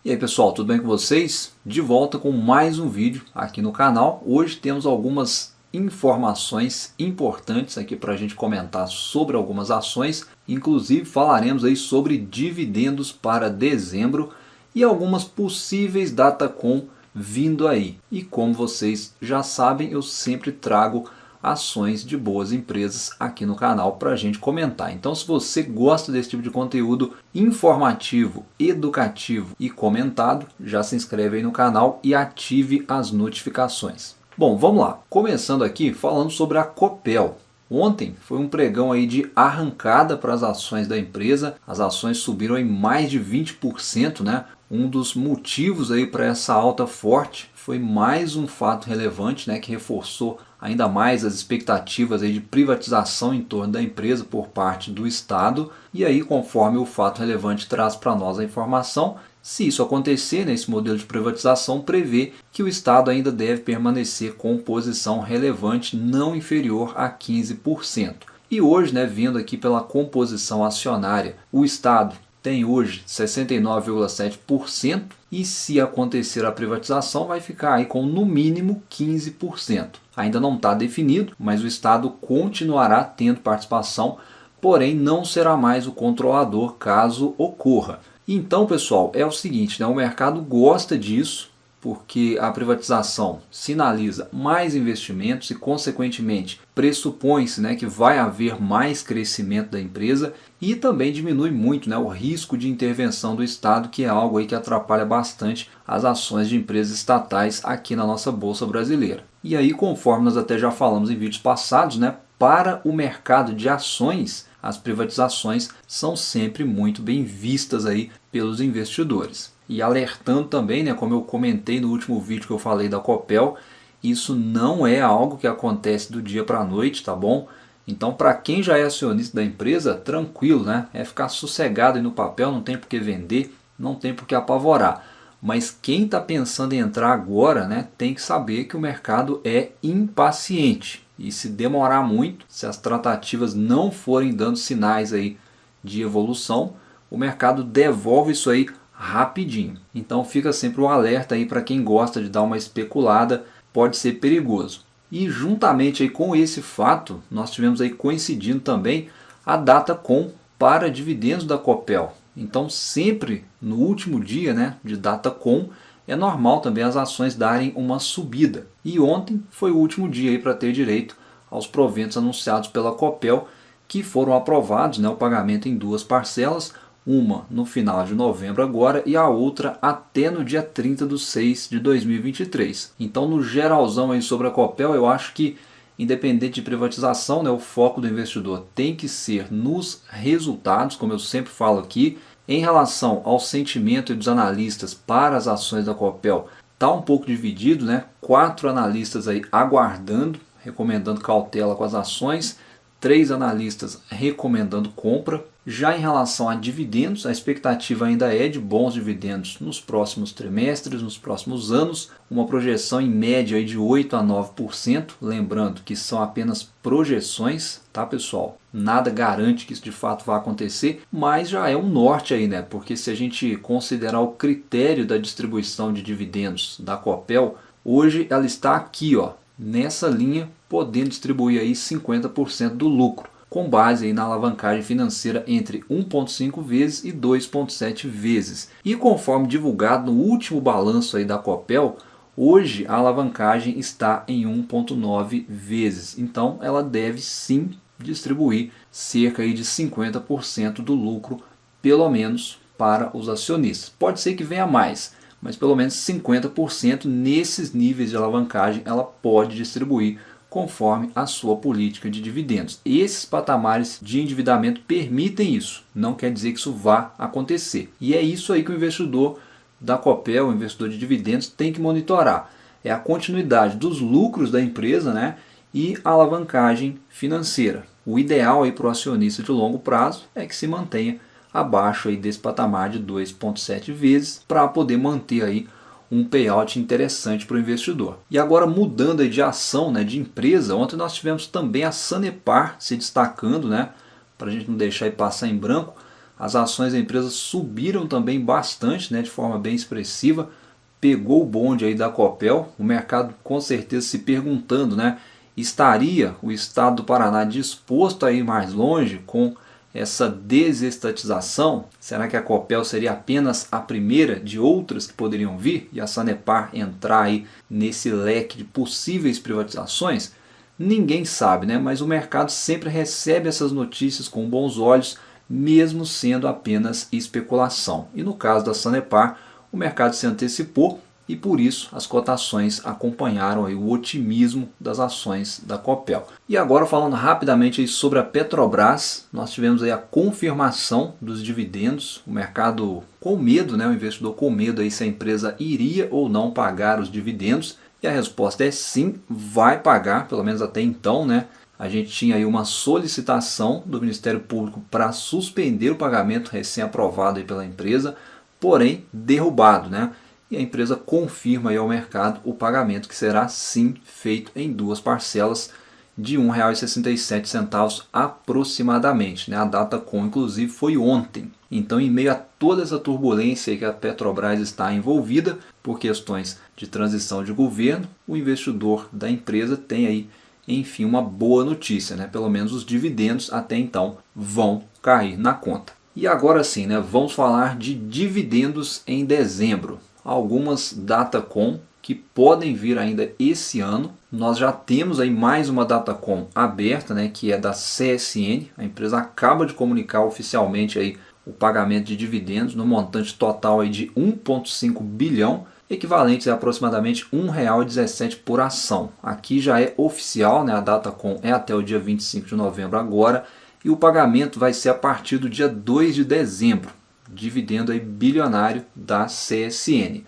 E aí pessoal, tudo bem com vocês? De volta com mais um vídeo aqui no canal. Hoje temos algumas informações importantes aqui para a gente comentar sobre algumas ações. Inclusive falaremos aí sobre dividendos para dezembro e algumas possíveis Datacom vindo aí. E como vocês já sabem, eu sempre trago ações de boas empresas aqui no canal para a gente comentar. Então se você gosta desse tipo de conteúdo informativo, educativo e comentado, já se inscreve aí no canal e ative as notificações. Bom, vamos lá. Começando aqui falando sobre a Copel. Ontem foi um pregão aí de arrancada para as ações da empresa. As ações subiram em mais de 20%, né? Um dos motivos aí para essa alta forte foi mais um fato relevante, né, que reforçou ainda mais as expectativas aí de privatização em torno da empresa por parte do Estado. E aí, conforme o fato relevante traz para nós a informação, se isso acontecer, nesse modelo de privatização prevê que o Estado ainda deve permanecer com posição relevante não inferior a 15%. E hoje, né, vendo aqui pela composição acionária, o Estado tem hoje 69,7% e se acontecer a privatização vai ficar aí com no mínimo 15%. Ainda não está definido, mas o Estado continuará tendo participação, porém não será mais o controlador caso ocorra. Então pessoal, é o seguinte, né, o mercado gosta disso, porque a privatização sinaliza mais investimentos e, consequentemente, pressupõe-se, né, que vai haver mais crescimento da empresa e também diminui muito, né, o risco de intervenção do Estado, que é algo aí que atrapalha bastante as ações de empresas estatais aqui na nossa Bolsa Brasileira. E aí, conforme nós até já falamos em vídeos passados, né, para o mercado de ações, as privatizações são sempre muito bem vistas aí pelos investidores. E alertando também, né, como eu comentei no último vídeo que eu falei da Copel, isso não é algo que acontece do dia para a noite, tá bom? Então, para quem já é acionista da empresa, tranquilo, né? É ficar sossegado aí no papel, não tem por que vender, não tem por que apavorar. Mas quem está pensando em entrar agora, né, tem que saber que o mercado é impaciente. E se demorar muito, se as tratativas não forem dando sinais aí de evolução, o mercado devolve isso aí rapidinho. Então fica sempre um alerta aí para quem gosta de dar uma especulada, pode ser perigoso. E juntamente aí com esse fato, nós tivemos aí coincidindo também a Datacom para dividendos da Copel. Então sempre no último dia, né, de Datacom é normal também as ações darem uma subida. E ontem foi o último dia aí para ter direito aos proventos anunciados pela Copel, que foram aprovados, né, o pagamento em duas parcelas, uma no final de novembro agora e a outra até no dia 30/6 de 2023. Então no geralzão aí sobre a Copel, eu acho que independente de privatização, né, o foco do investidor tem que ser nos resultados, como eu sempre falo aqui. Em relação ao sentimento dos analistas para as ações da Copel, está um pouco dividido, né? 4 analistas aí aguardando, recomendando cautela com as ações, 3 analistas recomendando compra. Já em relação a dividendos, a expectativa ainda é de bons dividendos nos próximos trimestres, nos próximos anos, uma projeção em média aí de 8 a 9%, lembrando que são apenas projeções, tá pessoal? Nada garante que isso de fato vai acontecer, mas já é um norte aí, né? Porque se a gente considerar o critério da distribuição de dividendos da Copel, hoje ela está aqui, ó, nessa linha, podendo distribuir aí 50% do lucro, com base aí na alavancagem financeira entre 1,5 vezes e 2,7 vezes. E conforme divulgado no último balanço aí da Copel, hoje a alavancagem está em 1,9 vezes. Então ela deve sim distribuir cerca aí de 50% do lucro, pelo menos para os acionistas. Pode ser que venha mais, mas pelo menos 50% nesses níveis de alavancagem ela pode distribuir conforme a sua política de dividendos. Esses patamares de endividamento permitem isso, não quer dizer que isso vá acontecer. E é isso aí que o investidor da Copel, o investidor de dividendos, tem que monitorar. É a continuidade dos lucros da empresa, né, e a alavancagem financeira. O ideal aí para o acionista de longo prazo é que se mantenha abaixo aí desse patamar de 2,7 vezes para poder manter aí um payout interessante para o investidor. E agora mudando aí de ação, né, de empresa, ontem nós tivemos também a Sanepar se destacando, né, para a gente não deixar aí passar em branco. as ações da empresa subiram também bastante, né, de forma bem expressiva, pegou o bonde aí da Copel, o mercado com certeza se perguntando, né, estaria o estado do Paraná disposto a ir mais longe com essa desestatização? Será que a Copel seria apenas a primeira de outras que poderiam vir e a Sanepar entrar aí nesse leque de possíveis privatizações? Ninguém sabe, né? Mas o mercado sempre recebe essas notícias com bons olhos, mesmo sendo apenas especulação. E no caso da Sanepar, o mercado se antecipou e por isso as cotações acompanharam aí o otimismo das ações da Copel. E agora falando rapidamente aí sobre a Petrobras, nós tivemos aí a confirmação dos dividendos, o mercado com medo, né, o investidor com medo aí se a empresa iria ou não pagar os dividendos, e a resposta é sim, vai pagar, pelo menos até então, né? A gente tinha aí uma solicitação do Ministério Público para suspender o pagamento recém-aprovado aí pela empresa, porém derrubado, né? E a empresa confirma aí ao mercado o pagamento que será sim feito em duas parcelas de R$ 1,67 aproximadamente, né? A data com inclusive foi ontem. Então, em meio a toda essa turbulência que a Petrobras está envolvida por questões de transição de governo, o investidor da empresa tem aí, enfim, uma boa notícia, né? Pelo menos os dividendos até então vão cair na conta. E agora sim, né? Vamos falar de dividendos em dezembro. Algumas Datacom que podem vir ainda esse ano. Nós já temos aí mais uma Datacom aberta, né, que é da CSN. A empresa acaba de comunicar oficialmente aí o pagamento de dividendos no montante total aí de 1,5 bilhão, equivalente a aproximadamente R$ 1,17 por ação. Aqui já é oficial, né, a Datacom é até o dia 25 de novembro agora, e o pagamento vai ser a partir do dia 2 de dezembro. Dividendo aí bilionário da CSN.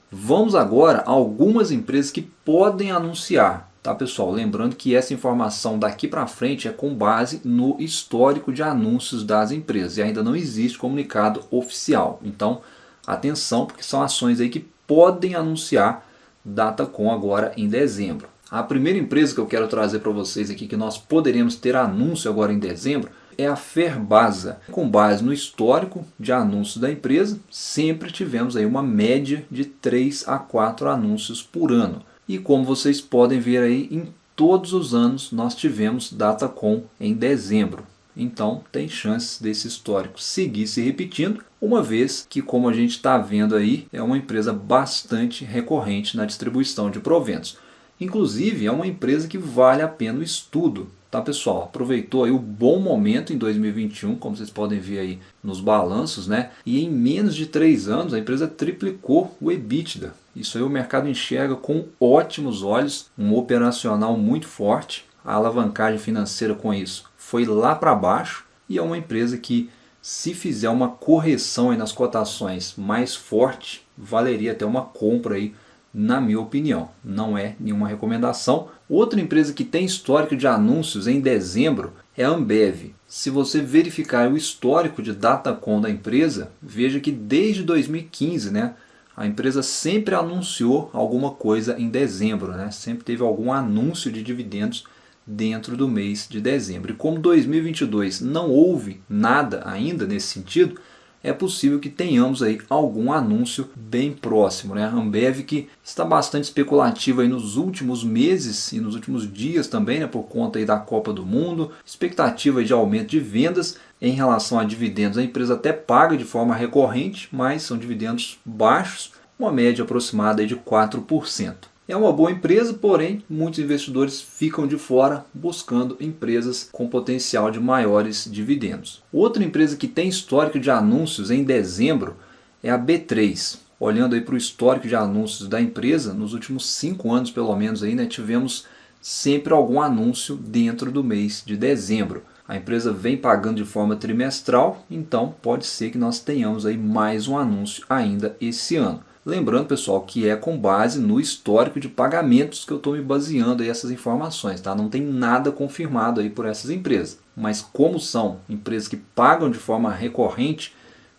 Vamos agora a algumas empresas que podem anunciar, tá pessoal? Lembrando que essa informação daqui para frente é com base no histórico de anúncios das empresas e ainda não existe comunicado oficial. Então, atenção, porque são ações aí que podem anunciar Datacom agora em dezembro. A primeira empresa que eu quero trazer para vocês aqui que nós poderemos ter anúncio agora em dezembro é a Ferbasa. Com base no histórico de anúncios da empresa, sempre tivemos aí uma média de 3 a 4 anúncios por ano. E como vocês podem ver aí, em todos os anos nós tivemos Datacom em dezembro. Então tem chances desse histórico seguir se repetindo, uma vez que, como a gente está vendo aí, é uma empresa bastante recorrente na distribuição de proventos. Inclusive é uma empresa que vale a pena o estudo. Tá pessoal, aproveitou aí o bom momento em 2021, como vocês podem ver aí nos balanços, né? E em menos de 3 anos a empresa triplicou o EBITDA. Isso aí o mercado enxerga com ótimos olhos, um operacional muito forte, a alavancagem financeira com isso foi lá para baixo e é uma empresa que, se fizer uma correção aí nas cotações mais forte, valeria até uma compra aí, na minha opinião. Não é nenhuma recomendação. Outra empresa que tem histórico de anúncios em dezembro é a Ambev. Se você verificar o histórico de Datacom da empresa, veja que desde 2015, né, a empresa sempre anunciou alguma coisa em dezembro, né? Sempre teve algum anúncio de dividendos dentro do mês de dezembro. E como 2022 não houve nada ainda nesse sentido, é possível que tenhamos aí algum anúncio bem próximo, né? A Ambev que está bastante especulativa aí nos últimos meses e nos últimos dias também, né? Por conta aí da Copa do Mundo, expectativa de aumento de vendas. Em relação a dividendos, a empresa até paga de forma recorrente, mas são dividendos baixos, uma média aproximada aí de 4%. É uma boa empresa, porém muitos investidores ficam de fora buscando empresas com potencial de maiores dividendos. Outra empresa que tem histórico de anúncios em dezembro é a B3. Olhando aí para o histórico de anúncios da empresa, nos últimos 5 anos pelo menos aí, né, tivemos sempre algum anúncio dentro do mês de dezembro. A empresa vem pagando de forma trimestral, então pode ser que nós tenhamos aí mais um anúncio ainda esse ano. Lembrando, pessoal, que é com base no histórico de pagamentos que eu estou me baseando aí essas informações, tá? Não tem nada confirmado aí por essas empresas. Mas como são empresas que pagam de forma recorrente,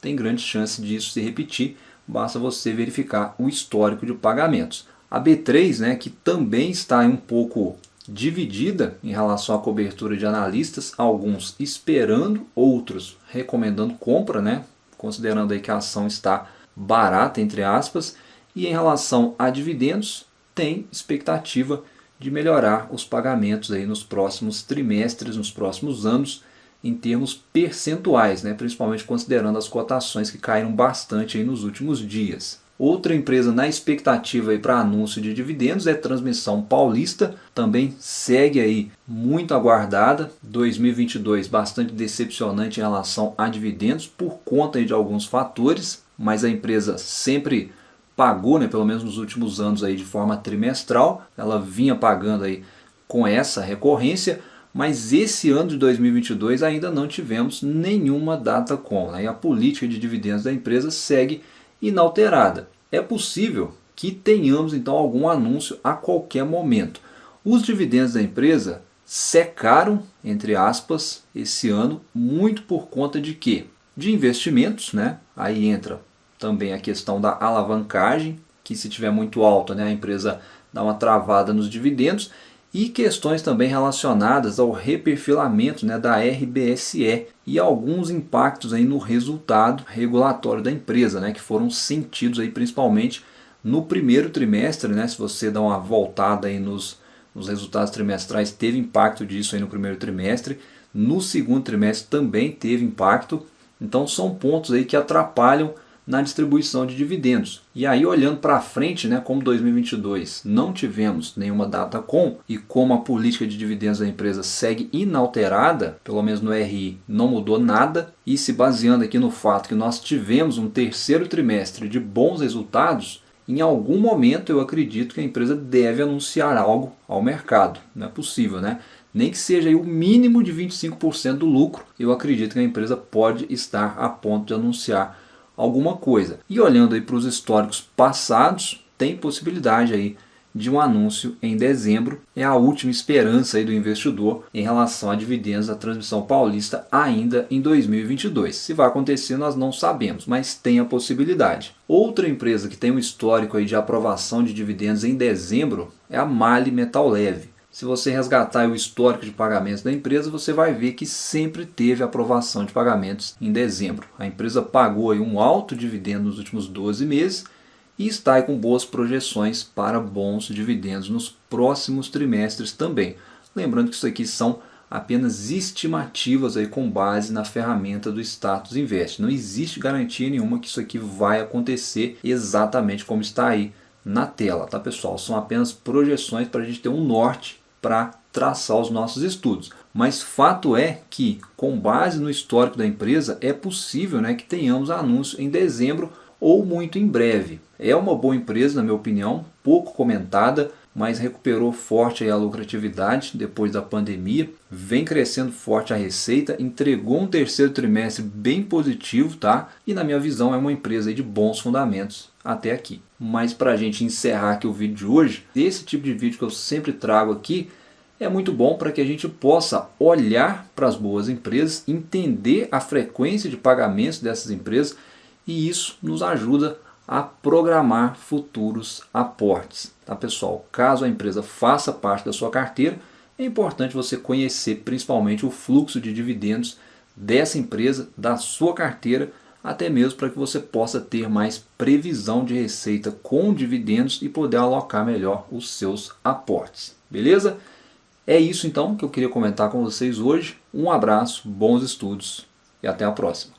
tem grande chance disso se repetir. Basta você verificar o histórico de pagamentos. A B3, né, que também está um pouco dividida em relação à cobertura de analistas, alguns esperando, outros recomendando compra, né? Considerando aí que a ação está barata, entre aspas, e em relação a dividendos, tem expectativa de melhorar os pagamentos aí nos próximos trimestres, nos próximos anos, em termos percentuais, né? Principalmente considerando as cotações que caíram bastante aí nos últimos dias. Outra empresa na expectativa para anúncio de dividendos é Transmissão Paulista, também segue aí muito aguardada, 2022 bastante decepcionante em relação a dividendos por conta aí de alguns fatores, mas a empresa sempre pagou, né, pelo menos nos últimos anos aí de forma trimestral, ela vinha pagando aí com essa recorrência, mas esse ano de 2022 ainda não tivemos nenhuma data com, né, e a política de dividendos da empresa segue inalterada. É possível que tenhamos então algum anúncio a qualquer momento. Os dividendos da empresa secaram, entre aspas, esse ano, muito por conta de quê? De investimentos, né? Aí entra também a questão da alavancagem, que se tiver muito alta, né, a empresa dá uma travada nos dividendos, e questões também relacionadas ao reperfilamento, né, da RBSE e alguns impactos aí no resultado regulatório da empresa, né, que foram sentidos aí principalmente no primeiro trimestre, né. Se você dá uma voltada aí nos resultados trimestrais, teve impacto disso aí no primeiro trimestre, no segundo trimestre também teve impacto, então são pontos aí que atrapalham na distribuição de dividendos. E aí, olhando para frente, né, como 2022 não tivemos nenhuma data com, e como a política de dividendos da empresa segue inalterada, pelo menos no RI não mudou nada, e se baseando aqui no fato que nós tivemos um terceiro trimestre de bons resultados, em algum momento eu acredito que a empresa deve anunciar algo ao mercado. Não é possível, né? Nem que seja aí o mínimo de 25% do lucro, eu acredito que a empresa pode estar a ponto de anunciar alguma coisa. E olhando aí para os históricos passados, tem possibilidade aí de um anúncio em dezembro. É a última esperança aí do investidor em relação a dividendos da Transmissão Paulista ainda em 2022. Se vai acontecer nós não sabemos, mas tem a possibilidade. Outra empresa que tem um histórico aí de aprovação de dividendos em dezembro é a MAHLE Metal Leve. Se você resgatar o histórico de pagamentos da empresa, você vai ver que sempre teve aprovação de pagamentos em dezembro. A empresa pagou aí um alto dividendo nos últimos 12 meses e está aí com boas projeções para bons dividendos nos próximos trimestres também. Lembrando que isso aqui são apenas estimativas aí com base na ferramenta do Status Invest. Não existe garantia nenhuma que isso aqui vai acontecer exatamente como está aí na tela, tá pessoal? São apenas projeções para a gente ter um norte para traçar os nossos estudos. Mas fato é que, com base no histórico da empresa, é possível, né, que tenhamos anúncio em dezembro ou muito em breve. É uma boa empresa, na minha opinião, pouco comentada, mas recuperou forte aí a lucratividade depois da pandemia, vem crescendo forte a receita, entregou um terceiro trimestre bem positivo, tá? E na minha visão é uma empresa aí de bons fundamentos até aqui. Mas para a gente encerrar aqui o vídeo de hoje, esse tipo de vídeo que eu sempre trago aqui é muito bom para que a gente possa olhar para as boas empresas, entender a frequência de pagamentos dessas empresas e isso nos ajuda a programar futuros aportes. Tá, pessoal? Caso a empresa faça parte da sua carteira, é importante você conhecer principalmente o fluxo de dividendos dessa empresa, da sua carteira, até mesmo para que você possa ter mais previsão de receita com dividendos e poder alocar melhor os seus aportes. Beleza? É isso então que eu queria comentar com vocês hoje. Um abraço, bons estudos e até a próxima.